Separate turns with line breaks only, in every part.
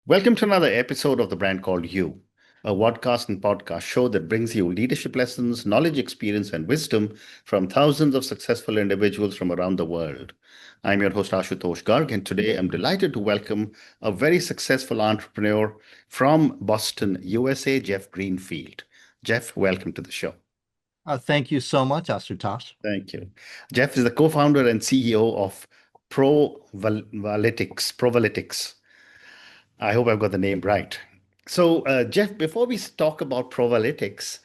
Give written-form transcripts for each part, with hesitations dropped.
Welcome to another episode of The Brand Called You, a podcast and podcast show that brings you leadership lessons, knowledge, experience, and wisdom from thousands of successful individuals from around the world. I'm your host, Ashutosh Garg, and today I'm delighted to welcome a very successful entrepreneur from Boston, USA, Jeff Greenfield. Jeff, welcome to the show.
Thank you so much, Asutosh.
Thank you. Jeff is the co-founder and CEO of Provalytics. I hope I've got the name right. So, Jeff, before we talk about Provalytics,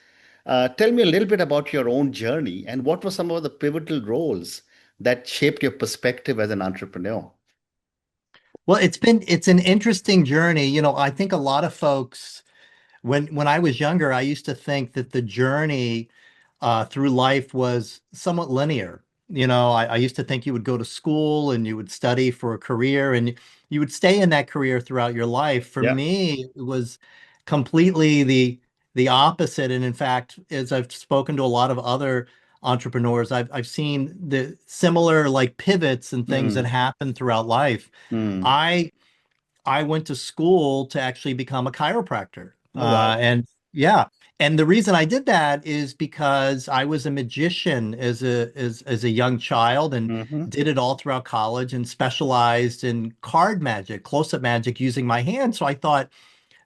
tell me a little bit about your own journey and what were some of the pivotal roles that shaped your perspective as an entrepreneur?
Well, it's an interesting journey. I think a lot of folks, when I was younger, I used to think that the journey through life was somewhat linear. I used to think you would go to school and you would study for a career and you would stay in that career throughout your life. For
Yeah.
me, it was completely the opposite. And in fact, as I've spoken to a lot of other entrepreneurs, I've seen the similar like pivots and things that
Mm,
happen throughout life.
mm.
I I went to school to actually become a chiropractor.
Oh, wow.
And yeah, and the reason I did that is because I was a magician as a young child and
Hmm.
did it all throughout college and specialized in card magic, close-up magic using my hand. So I thought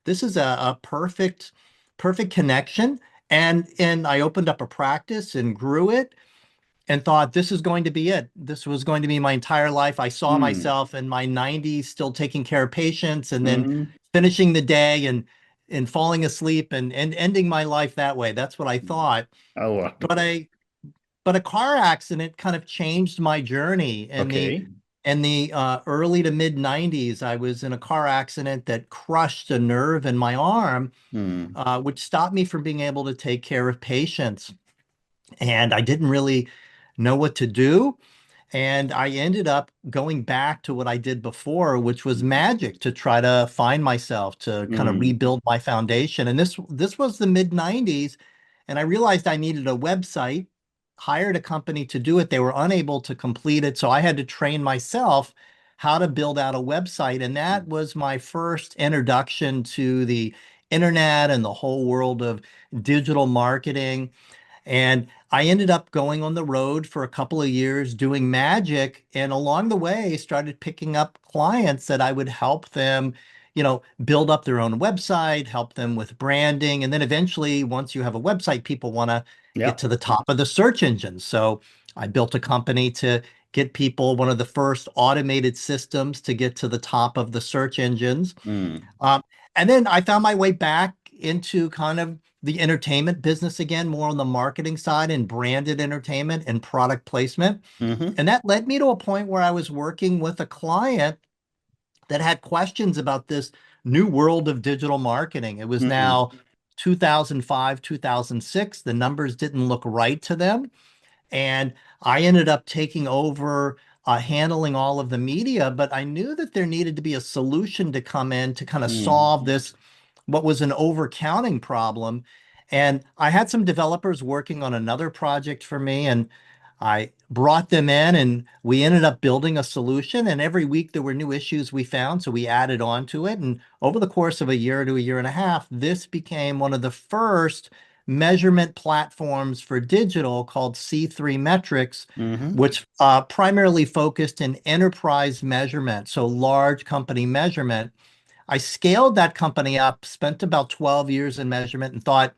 this is a perfect connection. And I opened up a practice and grew it and thought this is going to be it. This was going to be my entire life. I saw
Mm,
myself in my 90s still taking care of patients and then
hmm.
finishing the day and falling asleep and ending my life that way. That's what I thought.
Oh, wow.
But a car accident kind of changed my journey.
Okay.
In the early to mid 90s, I was in a car accident that crushed a nerve in my arm,
Mm,
which stopped me from being able to take care of patients. And I didn't really know what to do. And I ended up going back to what I did before, which was magic to try to find myself, to kind of
mm.
rebuild my foundation. And this was the mid 90s. And I realized I needed a website, hired a company to do it. They were unable to complete it. So I had to train myself how to build out a website. And that was my first introduction to the internet and the whole world of digital marketing. And I ended up going on the road for a couple of years doing magic. And along the way, started picking up clients that I would help them, build up their own website, help them with branding. And then eventually, once you have a website, people want to get
Yeah.
to the top of the search engines. So I built a company to get people one of the first automated systems to get to the top of the search engines.
Mm,
Um, and then I found my way back into kind of the entertainment business again, more on the marketing side and branded entertainment and product placement.
hmm.
And that led me to a point where I was working with a client that had questions about this new world of digital marketing. It was
Mm,
now 2005, 2006. The numbers didn't look right to them. And I ended up taking over handling all of the media, but I knew that there needed to be a solution to come in to kind of
mm.
solve this, what was an overcounting problem. And I had some developers working on another project for me, and I brought them in and we ended up building a solution. And every week there were new issues we found, so we added on to it. And over the course of a year to a year and a half, this became one of the first measurement platforms for digital called C3 Metrics,
Hmm.
which primarily focused in enterprise measurement, so large company measurement. I scaled that company up, spent about 12 years in measurement, and thought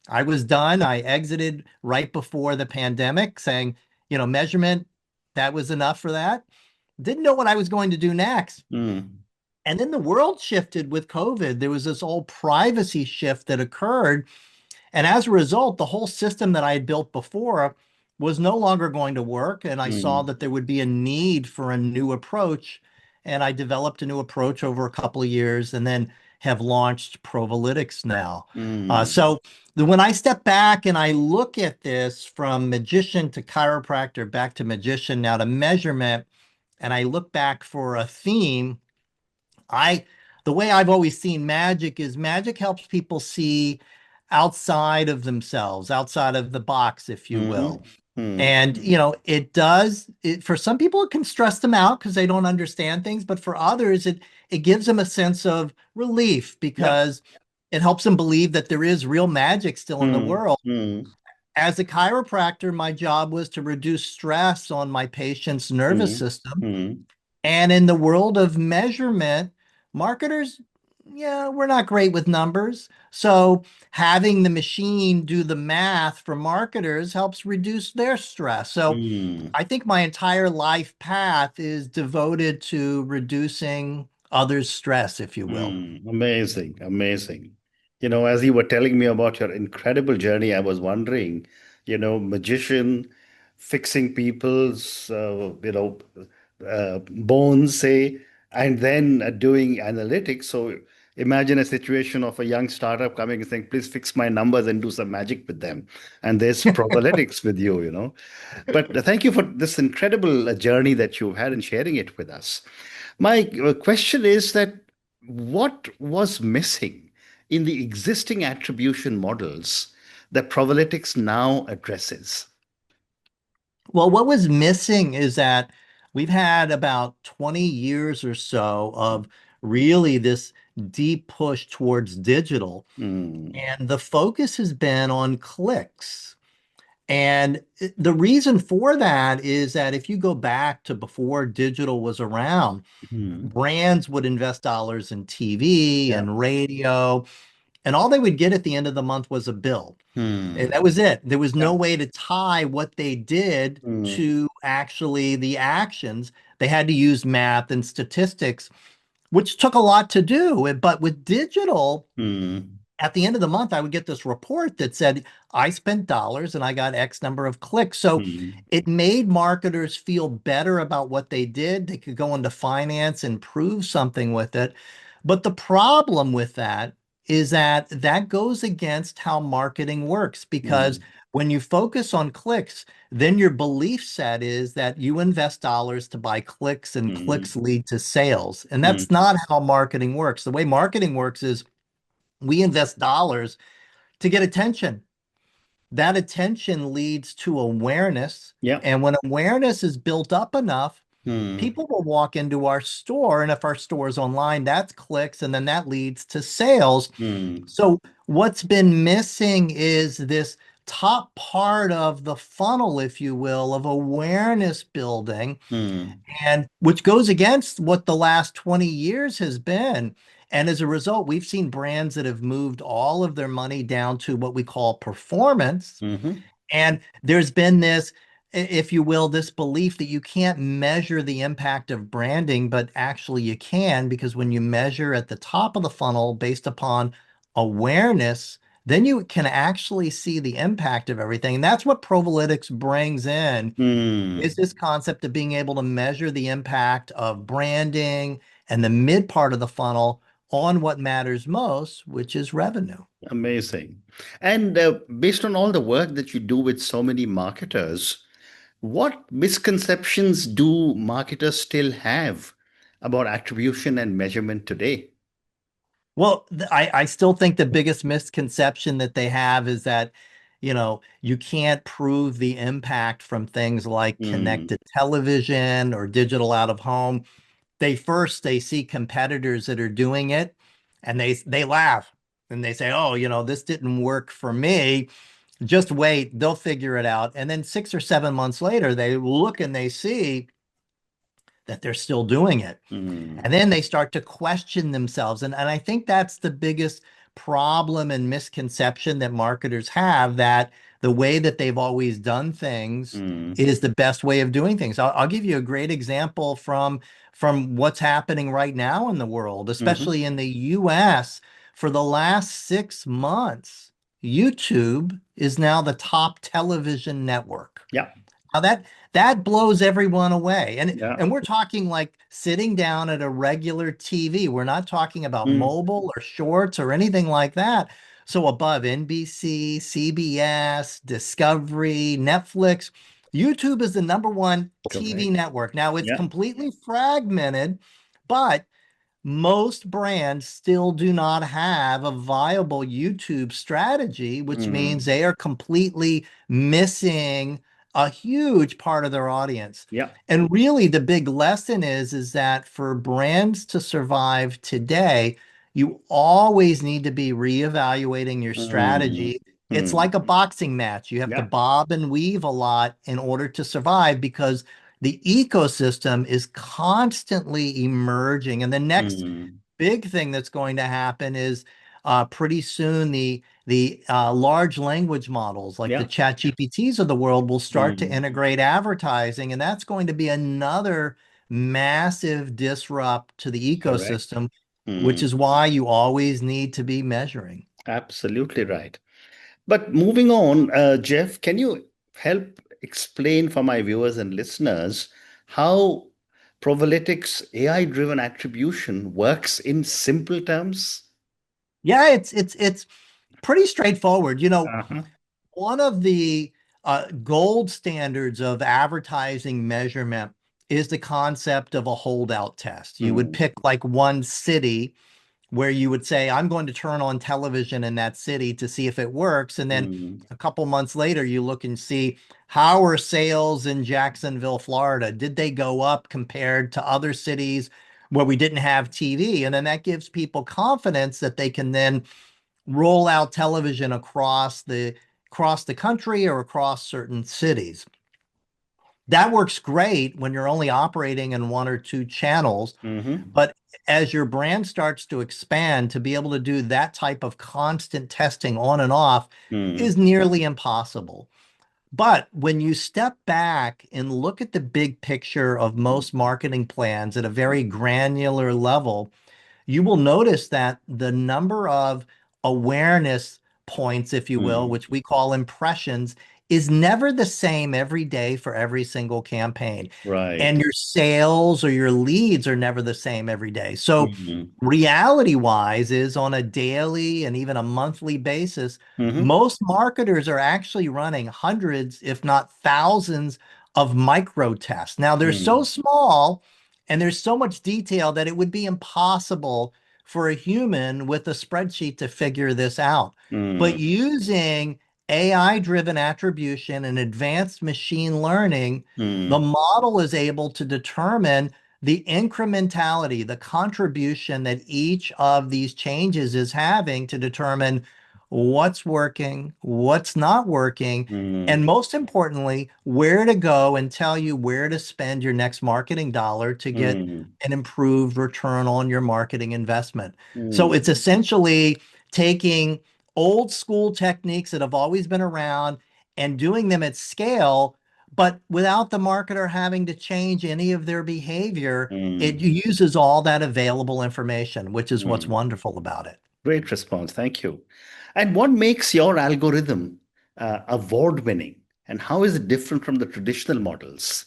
I was done. I exited right before the pandemic, saying, measurement, that was enough for that. Didn't know what I was going to do next.
Mm,
And then the world shifted with COVID. There was this whole privacy shift that occurred, and as a result, the whole system that I had built before was no longer going to work. And I saw
mm,
that there would be a need for a new approach. And I developed a new approach over a couple of years and then have launched Provalytics now.
mm.
When I step back and I look at this from magician to chiropractor, back to magician, now to measurement, and I look back for a theme, I the way I've always seen magic is magic helps people see outside of themselves, outside of the box, if you
Hmm.
will.
mm,
And, you know, it does, for some people, it can stress them out because they don't understand things. But for others, it gives them a sense of relief
yeah,
because it helps them believe that there is real magic still in the
mm,
world.
mm,
As a chiropractor, my job was to reduce stress on my patient's nervous
mm,
system.
mm,
And in the world of measurement, marketers, yeah, we're not great with numbers. So having the machine do the math for marketers helps reduce their stress. So
mm.
I think my entire life path is devoted to reducing others' stress, if you will.
Amazing, amazing. As you were telling me about your incredible journey, I was wondering, magician fixing people's, bones, say, and then doing analytics. So imagine a situation of a young startup coming and saying, please fix my numbers and do some magic with them. And there's Provalytics with you. But thank you for this incredible journey that you've had and sharing it with us. My question is that what was missing in the existing attribution models that Provalytics now addresses?
Well, what was missing is that we've had about 20 years or so of really this deep push towards digital.
Mm,
And the focus has been on clicks. And the reason for that is that if you go back to before digital was around,
mm,
brands would invest dollars in TV
yeah.
and radio, and all they would get at the end of the month was a bill. And
Mm,
that was it. There was
yeah.
no way to tie what they did
Mm,
to actually the actions. They had to use math and statistics, which took a lot to do. But with digital,
mm,
at the end of the month, I would get this report that said, I spent dollars and I got X number of clicks. So
mm,
it made marketers feel better about what they did. They could go into finance and prove something with it. But the problem with that is that that goes against how marketing works because
mm,
when you focus on clicks, then your belief set is that you invest dollars to buy clicks and
mm,
clicks lead to sales. And
mm,
that's not how marketing works. The way marketing works is we invest dollars to get attention. That attention leads to awareness.
yeah.
And when awareness is built up enough,
Mm,
people will walk into our store. And if our store is online, that's clicks. And then that leads to sales.
mm,
So what's been missing is this top part of the funnel, if you will, of awareness building
mm,
and which goes against what the last 20 years has been. And as a result, we've seen brands that have moved all of their money down to what we call performance.
mhm,
And there's been this, if you will, this belief that you can't measure the impact of branding, but actually you can, because when you measure at the top of the funnel based upon awareness, then you can actually see the impact of everything. And that's what Provalytics brings in is
mm.
this concept of being able to measure the impact of branding and the mid part of the funnel on what matters most, which is revenue.
Amazing. And based on all the work that you do with so many marketers, what misconceptions do marketers still have about attribution and measurement today?
Well, I still think the biggest misconception that they have is that, you know, you can't prove the impact from things like
Mm,
connected television or digital out of home. They see competitors that are doing it and they laugh and they say, "Oh, you know, this didn't work for me. Just wait, they'll figure it out." And then 6 or 7 months later, they look and they see that they're still doing it.
mm,
And then they start to question themselves. And I think that's the biggest problem and misconception that marketers have that the way that they've always done things
mm,
is the best way of doing things. I'll give you a great example from what's happening right now in the world,
mhm.
especially in the US. For the last 6 months, YouTube is now the top television network.
Yeah,
Now that blows everyone away. And
yeah.
and we're talking like sitting down at a regular TV. We're not talking about
Mm,
mobile or shorts or anything like that. So above NBC, CBS, Discovery, Netflix, YouTube is the number one TV
correct.
network. Now it's
Yeah.
completely fragmented, but most brands still do not have a viable YouTube strategy, which means
Mm,
they are completely missing a huge part of their audience.
Yeah.
And really the big lesson is that for brands to survive today, you always need to be reevaluating your
Mm,
strategy. It's
mm,
like a boxing match. You have to
yeah.
bob and weave a lot in order to survive because the ecosystem is constantly emerging. And the next
Mm,
big thing that's going to happen is pretty soon the large language models like the
yeah.
chat GPTs of the world will start to
Mm,
integrate advertising, and that's going to be another massive disrupt to the
correct.
ecosystem, which
Mm,
is why you always need to be measuring.
absolutely right. But moving on, Jeff, can you help explain for my viewers and listeners how Provalytics AI-driven attribution works in simple terms?
Yeah, it's pretty straightforward.
Uh-huh.
One of the gold standards of advertising measurement is the concept of a holdout test. You would
Mm,
pick like one city where you would say, I'm going to turn on television in that city to see if it works. And then
mm,
a couple months later, you look and see how are sales in Jacksonville, Florida? Did they go up compared to other cities where we didn't have TV? And then that gives people confidence that they can then roll out television across the country or across certain cities. That works great when you're only operating in one or two channels,
mm-hmm,
but as your brand starts to expand, to be able to do that type of constant testing on and off
mm,
is nearly impossible. But when you step back and look at the big picture of most marketing plans at a very granular level, you will notice that the number of awareness points, if you will,
mm,
which we call impressions, is never the same every day for every single campaign. And
right.
your sales or your leads are never the same every day. So,
Mm,
reality wise, is on a daily and even a monthly basis,
mm-hmm,
most marketers are actually running hundreds, if not thousands, of micro tests. Now, they're so
mm,
small and there's so much detail that it would be impossible for a human with a spreadsheet to figure this out. But
mm,
using AI-driven attribution and advanced machine learning, the
mm,
model is able to determine the incrementality, the contribution that each of these changes is having to determine what's working, what's not working, and
mm,
most importantly, where to go and tell you where to spend your next marketing dollar to get
mm,
an improved return on your marketing investment. So
mm,
it's essentially taking old school techniques that have always been around and doing them at scale, but without the marketer having to change any of their behavior. It
mm,
uses all that available information, which is what's
mm.
wonderful about it.
Great response. Thank you. And what makes your algorithm award-winning? And how is it different from the traditional models?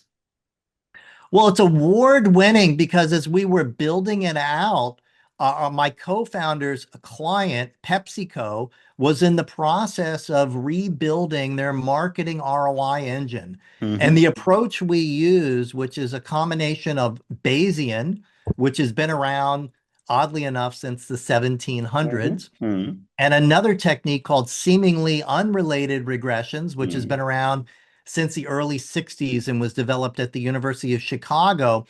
Well, it's award winning because as we were building it out, my co-founder's client, PepsiCo, was in the process of rebuilding their marketing ROI engine. And
Mm-hmm,
the approach we use, which is a combination of Bayesian, which has been around, oddly enough, since the
mm-hmm,
1700s,
mm-hmm,
and another technique called seemingly unrelated regressions, which has been
mm,
around since the early 60s and was developed at the University of Chicago.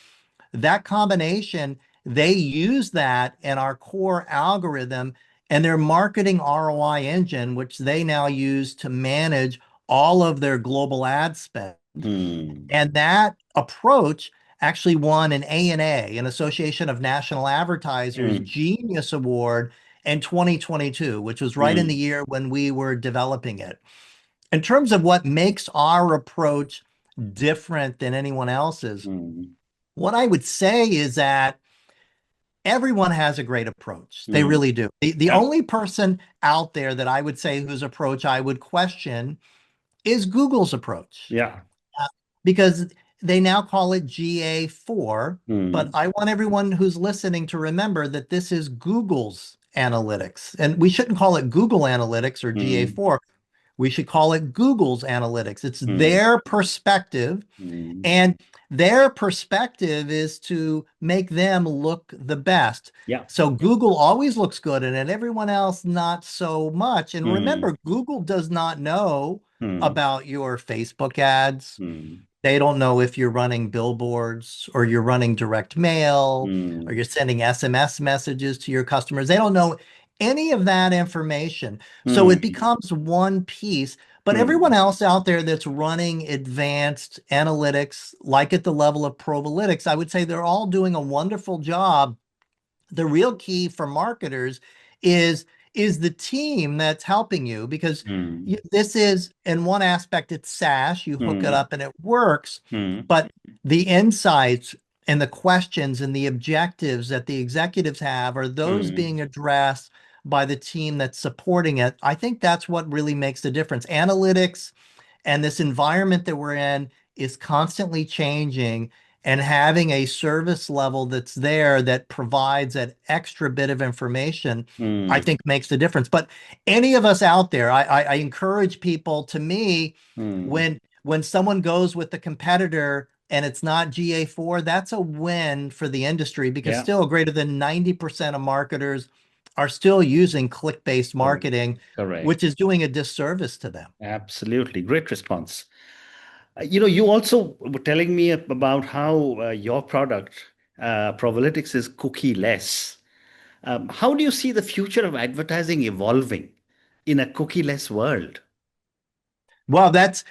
That combination, they use that in our core algorithm and their marketing ROI engine, which they now use to manage all of their global ad spend.
mm,
And that approach actually won an ANA, an Association of National Advertisers
mm,
Genius Award in 2022, which was right in the
mm,
year when we were developing it. In terms of what makes our approach different than anyone else's,
mm,
what I would say is that everyone has a great approach. They
mm.
really do. The
Yeah,
only person out there that I would say whose approach I would question is Google's approach,
yeah.
because they now call it GA4. But
Mm,
I want everyone who's listening to remember that this is Google's analytics. And we shouldn't call it Google Analytics or
mm,
GA4. We should call it Google's analytics. It's
mm,
their perspective,
mm.
and their perspective is to make them look the best.
Yeah.
So Google always looks good in it, everyone else not so much. And
Mm,
remember, Google does not know
mm,
about your Facebook ads.
mm,
They don't know if you're running billboards or you're running direct mail or
mm,
you're sending SMS messages to your customers. They don't know any of that information. So it
mm,
becomes one piece. But everyone
mm,
else out there that's running advanced analytics, like at the level of Provalytics, I would say they're all doing a wonderful job. The real key for marketers is is the team that's helping you, because
mm,
this is, in one aspect, it's SaaS, you hook it
mm,
up and it works,
mm,
but the insights and the questions and the objectives that the executives have, are those
mm,
being addressed by the team that's supporting it? I think that's what really makes the difference. Analytics and this environment that we're in is constantly changing, and having a service level that's there that provides that extra bit of information, I
mm,
think makes the difference. But any of us out there, I encourage people, to me,
mm.
when someone goes with the competitor and it's not GA4, that's a win for the industry, because
Yeah.
still greater than 90% of marketers are still using click-based
Correct.
marketing,
Correct.
which is doing a disservice to them.
Absolutely. Great response. You also were telling me about how your product, Provalytics, is cookieless. How do you see the future of advertising evolving in a cookieless world?
Well, that's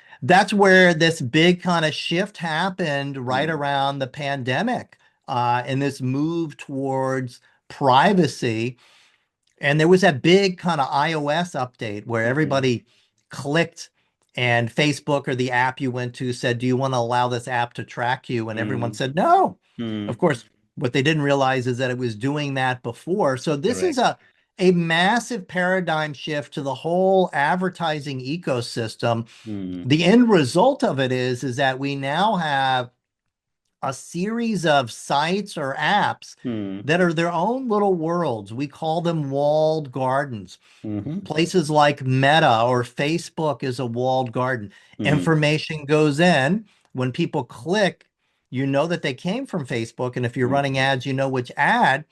where this big kind of shift happened right
Mm,
around the pandemic, and this move towards privacy. And there was that big kind of iOS update where
mm,
everybody clicked, and Facebook or the app you went to said, "Do you want to allow this app to track you?" And everyone
mm,
said, "No." Of
mm.
course, what they didn't realize is that it was doing that before. So this is
Correct.
a massive paradigm shift to the whole advertising ecosystem.
Mm,
The end result of it is that we now have a series of sites or apps
mm,
that are their own little worlds. We call them walled gardens.
mhm,
Places like Meta or Facebook is a walled garden.
mm,
Information goes in. When people click, you know that they came from Facebook. And if you're
mm.
running ads, you know which ad.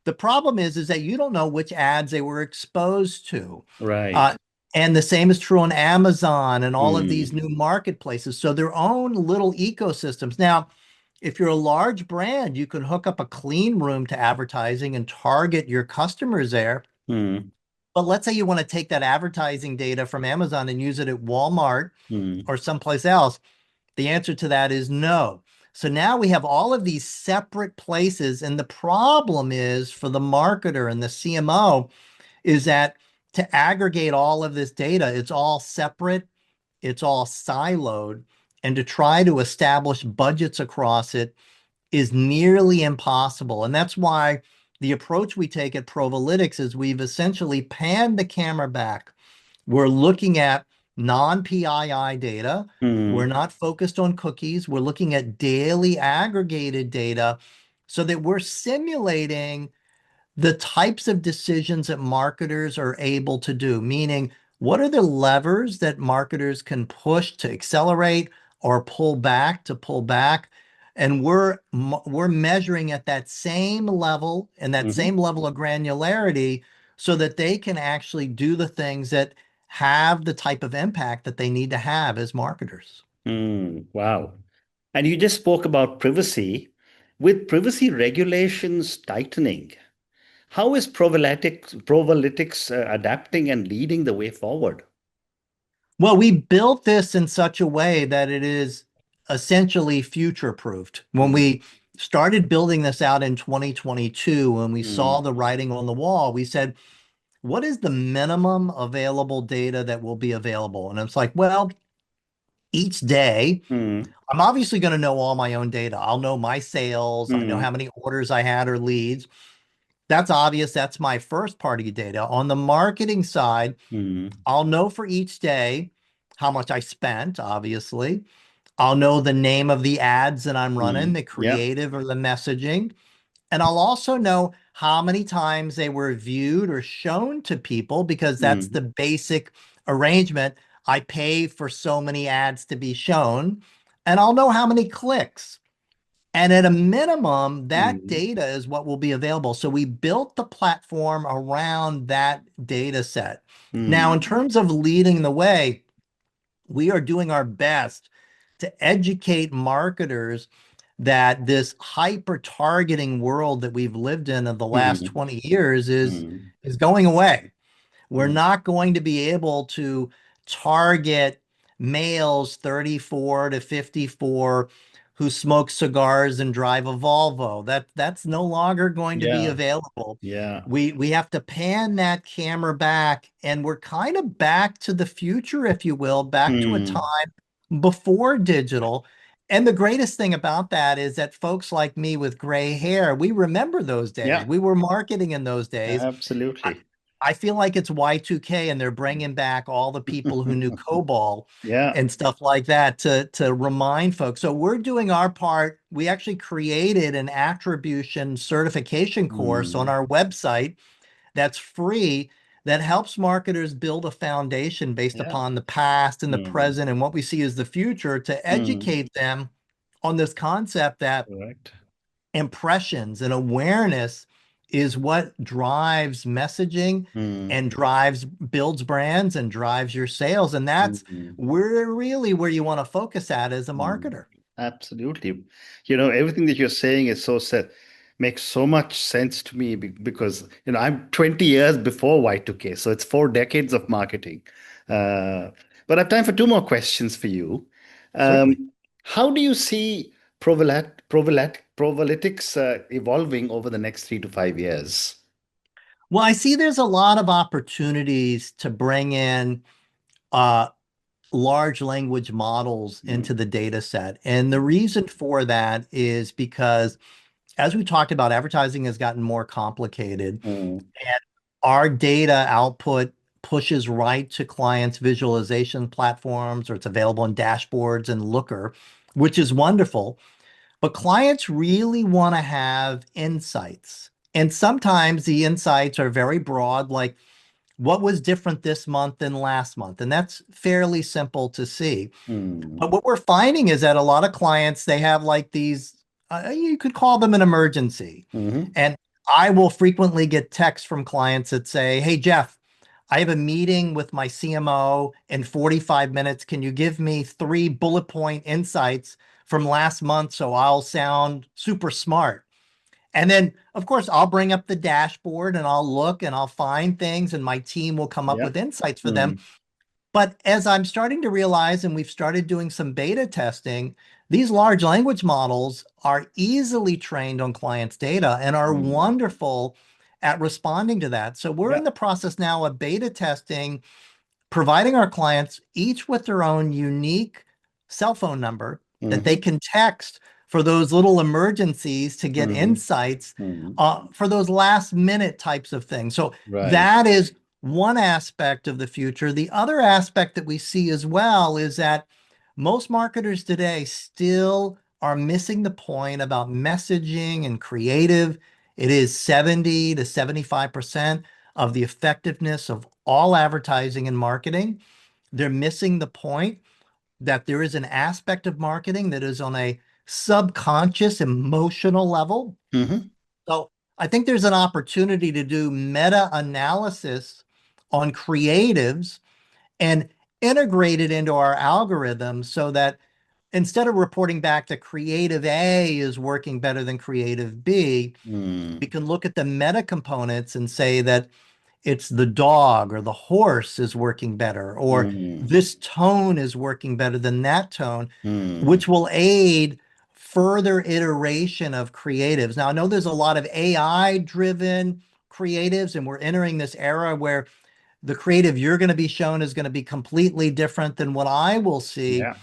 The problem is that you don't know which ads they were exposed to.
Right.
Uh, and the same is true on Amazon and all of these
Mm,
new marketplaces. So their own little ecosystems. Now, if you're a large brand, you can hook up a clean room to advertising and target your customers there.
mm,
But let's say you want to take that advertising data from Amazon and use it at Walmart
mm,
or someplace else. The answer to that is no. So now we have all of these separate places. And the problem is, for the marketer and the CMO, is that to aggregate all of this data, it's all separate, it's all siloed, and to try to establish budgets across it is nearly impossible. And that's why the approach we take at Provalytics is we've essentially panned the camera back. We're looking at non-PII data. We're
mm,
not focused on cookies. We're looking at daily aggregated data so that we're simulating the types of decisions that marketers are able to do, meaning what are the levers that marketers can push to accelerate or pull back to pull back. And we're measuring at that same level and that
mhm,
same level of granularity so that they can actually do the things that have the type of impact that they need to have as marketers.
mm. Wow. And you just spoke about privacy. With privacy regulations tightening, how is Provalytics adapting and leading the way forward?
Well, we built this in such a way that it is essentially future-proofed. When
Mm,
we started building this out in 2022, when we
mm,
saw the writing on the wall, we said, what is the minimum available data that will be available? And it's like, well, each day,
mm,
I'm obviously going to know all my own data. I'll know my sales. I know
mm,
how many orders I had or leads. That's obvious. That's my first party data. On the marketing side,
mm,
I'll know for each day how much I spent, obviously. I'll know the name of the ads that I'm running,
mm.
the
Yeah.
creative or the messaging. And I'll also know how many times they were viewed or shown to people, because that's
Mm,
the basic arrangement. I pay for so many ads to be shown, and I'll know how many clicks. And at a minimum, that
Mm,
data is what will be available. So we built the platform around that data set. Now,
mm,
in terms of leading the way, we are doing our best to educate marketers that this hyper targeting world that we've lived in the last
mm,
20 years
mm.
is going away. We're
Yeah.
not going to be able to target males 34 to 54 who smoke cigars and drive a Volvo. That's no longer going to be
Yeah.
available.
Yeah.
We have to pan that camera back, and we're kind of back to the future, if you will, back to a
Mm.
time before digital. And the greatest thing about that is that folks like me with gray hair, we remember those days.
Yeah.
We were marketing in those days. I,
Absolutely.
I feel like it's Y2K and they're bringing back all the people who knew COBOL
Yeah.
and stuff like that to remind folks. So we're doing our part. We actually created an attribution certification course on
Mm.
our website that's free that helps marketers build a foundation based
Yeah.
upon the past and the
Mm.
present and what we see as the future to
Mm.
educate them on this concept that
Correct.
impressions and awareness is what drives messaging
Mm.
and builds brands and drives your sales. And that's
Mm.
where really where you want to focus at as a
Mm.
marketer.
Absolutely. Everything that you're saying is so set makes so much sense to me because, I'm 20 years before Y2K, so it's 4 decades of marketing. Uh, but I have time for two more questions for you.
Certainly.
How do you see Provalytics evolving over the next 3 to 5 years?
Well, I see there's a lot of opportunities to bring in uh, large language models into
Mm.
the data set. And the reason for that is because, as we talked about, advertising has gotten more complicated.
Mm.
And our data output pushes right to clients' visualization platforms, or it's available in dashboards and Looker, which is wonderful. But clients really want to have insights. And sometimes the insights are very broad, like what was different this month than last month? And that's fairly simple to see. But
Mm.
what we're finding is that a lot of clients, they have like these, you could call them an emergency.
Mhm.
And I will frequently get texts from clients that say, "Hey, Jeff, I have a meeting with my CMO in 45 minutes. Can you give me 3 bullet point insights from last month so I'll sound super smart?" And then, of course, I'll bring up the dashboard and I'll look and I'll find things, and my team will come up
Yeah.
with insights for them.
Mm.
But as I'm starting to realize, and we've started doing some beta testing, these large language models are easily trained on clients' data and are
Mm.
wonderful at responding to that. So we're
Yeah.
in the process now of beta testing, providing our clients each with their own unique cell phone number that they
Mhm.
can text for those little emergencies to get
Mhm.
insights
Mhm.
for those last minute types of things. So
Right.
that is one aspect of the future. The other aspect that we see as well is that most marketers today still are missing the point about messaging and creative. It is 70 to 75% of the effectiveness of all advertising and marketing. They're missing the point that there is an aspect of marketing that is on a subconscious emotional level.
Mhm.
So I think there's an opportunity to do meta analysis on creatives and integrate it into our algorithm so that instead of reporting back that creative A is working better than creative B, we
Mm.
can look at the meta components and say that it's the dog or the horse is working better, or
Mm.
this tone is working better than that tone,
Mm.
which will aid further iteration of creatives. Now, I know there's a lot of AI driven creatives, and we're entering this era where the creative you're going to be shown is going to be completely different than what I will see.
Yeah.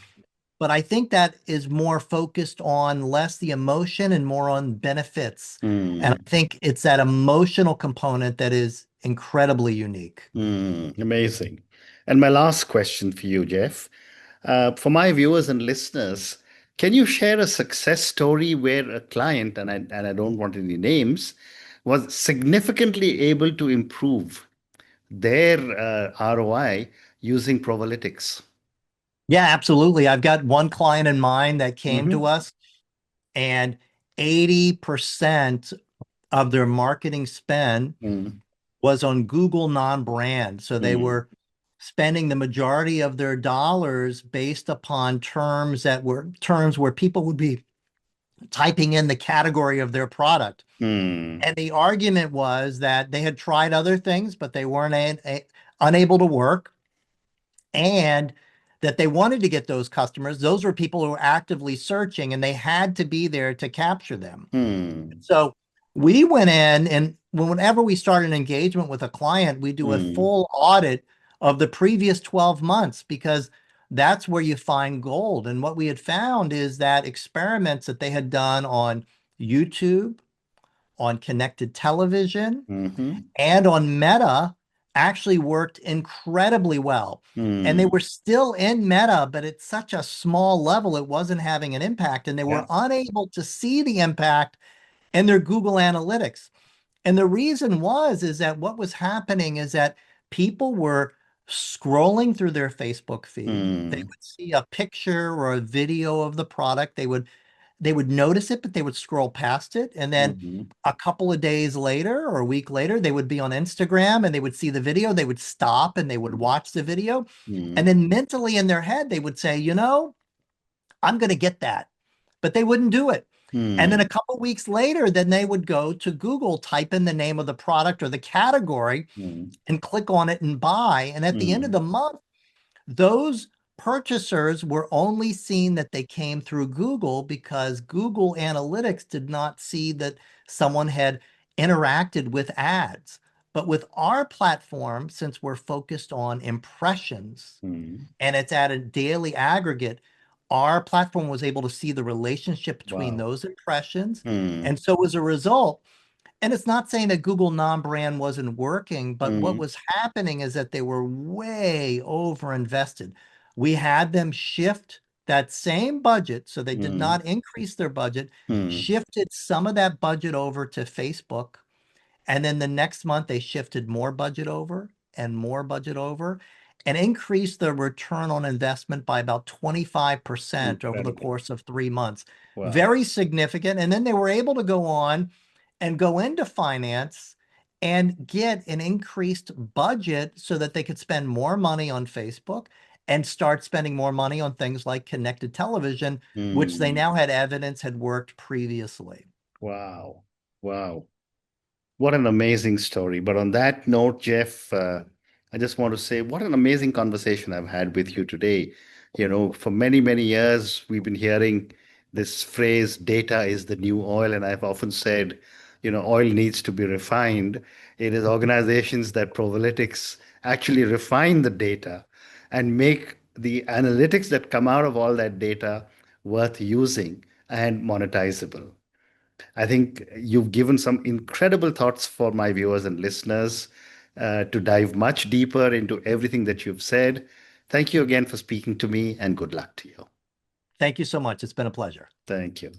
But I think that is more focused on less the emotion and more on benefits. And
Mm.
I think it's that emotional component that is incredibly unique.
Mm. Amazing. And my last question for you, Jeff. For my viewers and listeners, can you share a success story where a client, and I don't want any names, was significantly able to improve their ROI using Provalytics?
Yeah, absolutely. I've got one client in mind that came to
Mm-hmm.
us, and 80% of their marketing spend
Mm,
was on Google non-brand. So they
mm,
were spending the majority of their dollars based upon terms that were terms where people would be typing in the category of their product.
mm,
And the argument was that they had tried other things, but they weren't unable to work, and that they wanted to get those customers. Those were people who were actively searching, and they had to be there to capture them.
mm,
So we went in, and whenever we start an engagement with a client, we do a
mm,
full audit of the previous 12 months, because that's where you find gold. And what we had found is that experiments that they had done on YouTube, on connected television,
mm-hmm,
and on Meta actually worked incredibly well. And they
mm.
were still in Meta, but at such a small level, it wasn't having an impact. And they
Yeah.
were unable to see the impact in their Google Analytics. And the reason is that what was happening is that people were scrolling through their Facebook feed. They
Mm,
would see a picture or a video of the product. They would notice it, but they would scroll past it. And then
mm-hmm,
a couple of days later or a week later, they would be on Instagram and they would see the video. They would stop and they would watch the video. And
mm,
then mentally in their head, they would say, I'm going to get that. But they wouldn't do it. And then
mm,
a couple weeks later, then they would go to Google, type in the name of the product or the category,
mm,
and click on it and buy. And at the end of
mm,
the month, those purchasers were only seen that they came through Google, because Google Analytics did not see that someone had interacted with ads. But with our platform, since we're focused on impressions
mm.
and it's at a daily aggregate, our platform was able to see the relationship between
Wow.
those impressions.
Mm,
And so as a result, and it's not saying that Google non-brand wasn't working, but what
mm,
was happening is that they were way over invested. We had them shift that same budget, so they did
mm,
not increase their budget,
mm,
shifted some of that budget over to Facebook. And then the next month, they shifted more budget over and more budget over, and increased the return on investment by about 25% over the
incredible.
course of 3 months.
Wow.
Very significant. And then they were able to go on and go into finance and get an increased budget so that they could spend more money on Facebook and start spending more money on things like connected television, which they
Mm,
now had evidence had worked previously.
wow. Wow. What an amazing story. But on that note, Jeff, I just want to say what an amazing conversation I've had with you today. For many, many years, we've been hearing this phrase, data is the new oil. And I've often said, oil needs to be refined. It is organizations that Provalytics actually refine the data and make the analytics that come out of all that data worth using and monetizable. I think you've given some incredible thoughts for my viewers and listeners to dive much deeper into everything that you've said. Thank you again for speaking to me, and good luck to you.
Thank you so much. It's been a pleasure.
Thank you.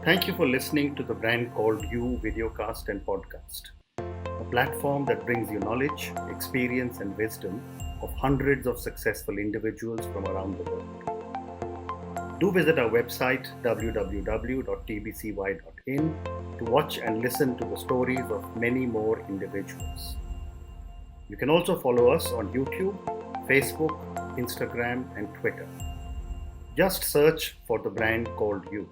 Thank you for listening to the Brand Called You videocast and podcast, a platform that brings you knowledge, experience, and wisdom of hundreds of successful individuals from around the world. Do visit our website www.tbcy.in to watch and listen to the stories of many more individuals. You can also follow us on YouTube, Facebook, Instagram, and Twitter. Just search for the brand called You.